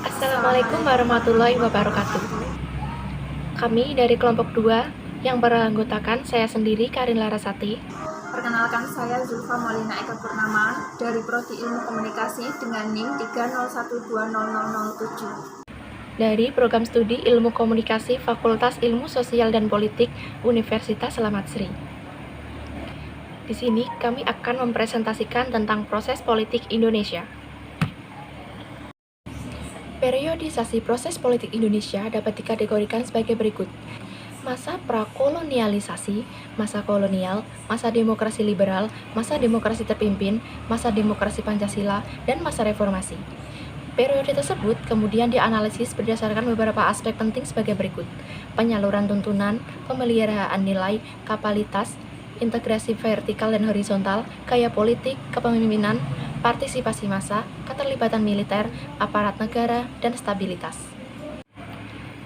Assalamualaikum warahmatullahi wabarakatuh. Kami dari kelompok 2 yang beranggotakan saya sendiri Karin Larasati. Perkenalkan, saya Zulfa Maulina Eka Purnama dari Prodi Ilmu Komunikasi dengan NIM 301200007 Dari program studi Ilmu Komunikasi Fakultas Ilmu Sosial dan Politik Universitas Selamat Sri. Di sini kami akan mempresentasikan tentang proses politik Indonesia. Periodisasi proses politik Indonesia dapat dikategorikan sebagai berikut. Masa prakolonialisasi, masa kolonial, masa demokrasi liberal, masa demokrasi terpimpin, masa demokrasi Pancasila, dan masa reformasi. Periode tersebut kemudian dianalisis berdasarkan beberapa aspek penting sebagai berikut. Penyaluran tuntunan, pemeliharaan nilai, kapasitas, integrasi vertikal dan horizontal, gaya politik, kepemimpinan, partisipasi massa, keterlibatan militer, aparat negara, dan stabilitas.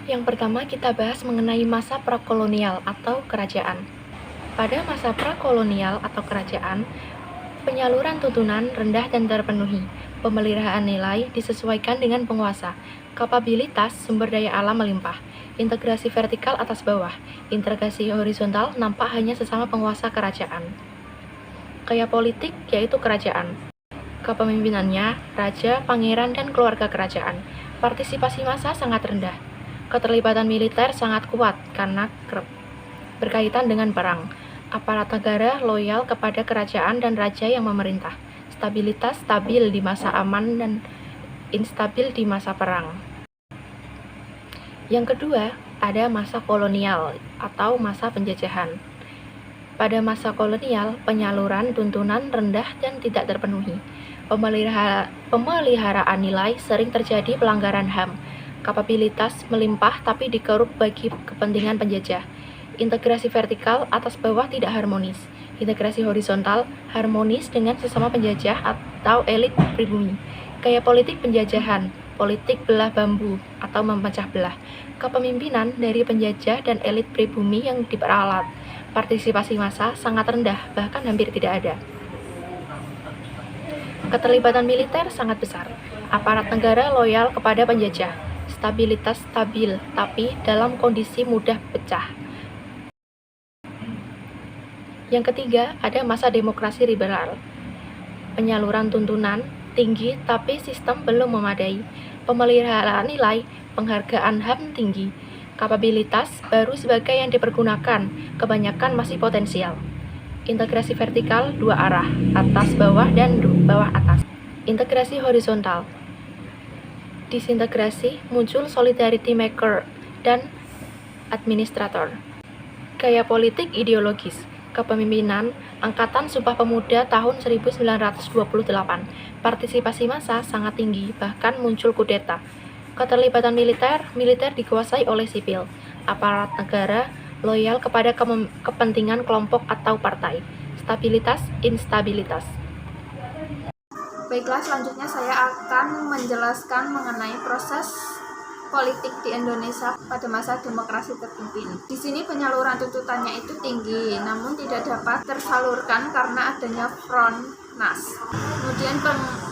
Yang pertama kita bahas mengenai masa prakolonial atau kerajaan. Pada masa prakolonial atau kerajaan, penyaluran tuntunan rendah dan terpenuhi, pemeliharaan nilai disesuaikan dengan penguasa, kapabilitas sumber daya alam melimpah, integrasi vertikal atas bawah, integrasi horizontal nampak hanya sesama penguasa kerajaan. Gaya politik yaitu kerajaan. Kepemimpinannya, raja, pangeran, dan keluarga kerajaan. Partisipasi massa sangat rendah. Keterlibatan militer sangat kuat karena berkaitan dengan perang. Aparat negara loyal kepada kerajaan dan raja yang memerintah. Stabilitas stabil di masa aman dan instabil di masa perang. Yang kedua, ada masa kolonial atau masa penjajahan. Pada masa kolonial, penyaluran tuntunan rendah dan tidak terpenuhi. Pemeliharaan nilai sering terjadi pelanggaran HAM. Kapabilitas melimpah tapi dikerup bagi kepentingan penjajah. Integrasi vertikal atas bawah tidak harmonis. Integrasi horizontal harmonis dengan sesama penjajah atau elit pribumi. Gaya politik penjajahan, politik belah bambu atau memecah belah. Kepemimpinan dari penjajah dan elit pribumi yang diperalat. Partisipasi massa sangat rendah, bahkan hampir tidak ada. Keterlibatan militer sangat besar. Aparat negara loyal kepada penjajah. Stabilitas stabil, tapi dalam kondisi mudah pecah. Yang ketiga, ada masa demokrasi liberal. Penyaluran tuntunan tinggi, tapi sistem belum memadai. Pemeliharaan nilai, penghargaan HAM tinggi. Kapabilitas baru sebagai yang dipergunakan, kebanyakan masih potensial. Integrasi vertikal dua arah, atas bawah dan bawah atas. Integrasi horizontal. Disintegrasi muncul solidarity maker dan administrator. Gaya politik ideologis. Kepemimpinan Angkatan Sumpah Pemuda tahun 1928. Partisipasi massa sangat tinggi, bahkan muncul kudeta. Keterlibatan militer dikuasai oleh sipil. Aparat negara loyal kepada kepentingan kelompok atau partai. Stabilitas, instabilitas. Baiklah, selanjutnya saya akan menjelaskan mengenai proses politik di Indonesia pada masa demokrasi terpimpin. Di sini penyaluran tuntutannya itu tinggi, namun tidak dapat tersalurkan karena adanya front nas. Kemudian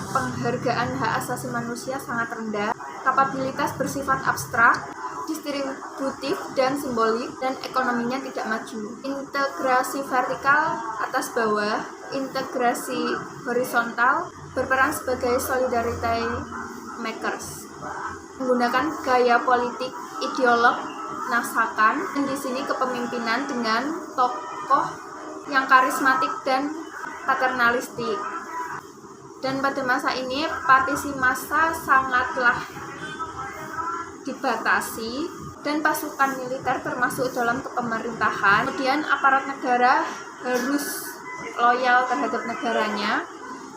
penghargaan hak asasi manusia sangat rendah, kapabilitas bersifat abstrak, distributif dan simbolik, dan ekonominya tidak maju. Integrasi vertikal atas bawah, integrasi horizontal berperan sebagai solidarity makers. Menggunakan gaya politik ideolog nasakan, dan di sini kepemimpinan dengan tokoh yang karismatik dan paternalistik. Dan pada masa ini partisipasi massa sangatlah dibatasi dan pasukan militer termasuk dalam pemerintahan. Kemudian aparat negara harus loyal terhadap negaranya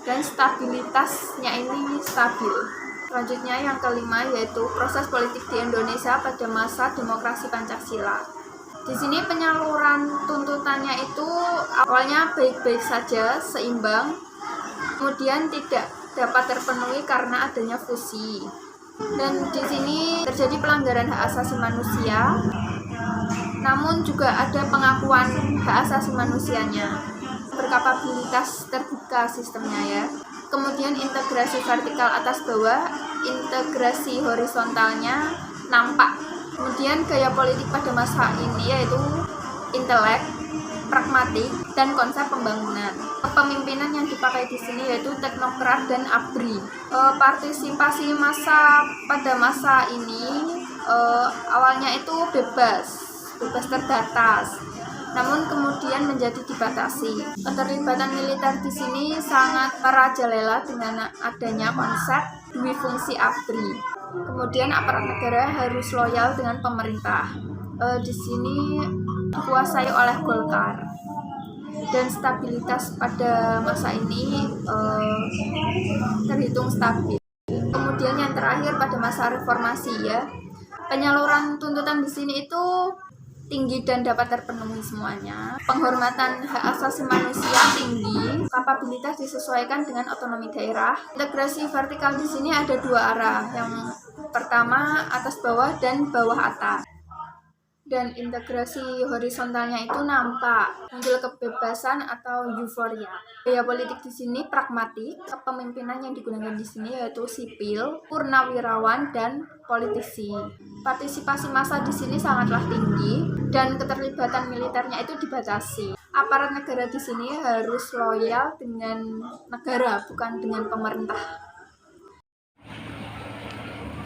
dan stabilitasnya ini stabil. Selanjutnya yang kelima yaitu proses politik di Indonesia pada masa demokrasi Pancasila. Di sini penyaluran tuntutannya itu awalnya baik-baik saja, seimbang, kemudian tidak dapat terpenuhi karena adanya fusi. Dan di sini terjadi pelanggaran hak asasi manusia, namun juga ada pengakuan hak asasi manusianya. Berkapabilitas terbuka sistemnya ya. Kemudian integrasi vertikal atas bawah, integrasi horizontalnya nampak. Kemudian gaya politik pada masa ini yaitu intelek, pragmatik, dan konsep pembangunan. Kepemimpinan yang dipakai di sini yaitu teknokrat dan ABRI. Partisipasi massa pada masa ini awalnya itu bebas terbatas. Namun kemudian menjadi dibatasi. Keterlibatan militer di sini sangat merajalela dengan adanya konsep dui fungsi ABRI. Kemudian aparat negara harus loyal dengan pemerintah. Di sini dikuasai oleh Golkar. Dan stabilitas pada masa ini terhitung stabil. Kemudian yang terakhir pada masa reformasi ya, penyaluran tuntutan di sini itu tinggi dan dapat terpenuhi semuanya. Penghormatan hak asasi manusia tinggi, kapabilitas disesuaikan dengan otonomi daerah. Integrasi vertikal di sini ada dua arah. Yang pertama atas bawah dan bawah atas. Dan integrasi horizontalnya itu nampak muncul kebebasan atau euforia. Gaya politik di sini pragmatik, kepemimpinan yang digunakan di sini yaitu sipil, purnawirawan, dan politisi. Partisipasi massa di sini sangatlah tinggi dan keterlibatan militernya itu dibatasi. Aparat negara di sini harus loyal dengan negara, bukan dengan pemerintah.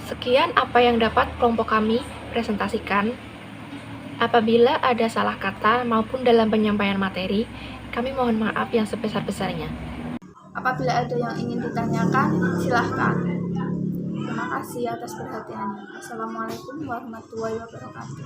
Sekian apa yang dapat kelompok kami presentasikan. Apabila ada salah kata maupun dalam penyampaian materi, kami mohon maaf yang sebesar-besarnya. Apabila ada yang ingin ditanyakan, silahkan. Terima kasih atas perhatiannya. Assalamualaikum warahmatullahi wabarakatuh.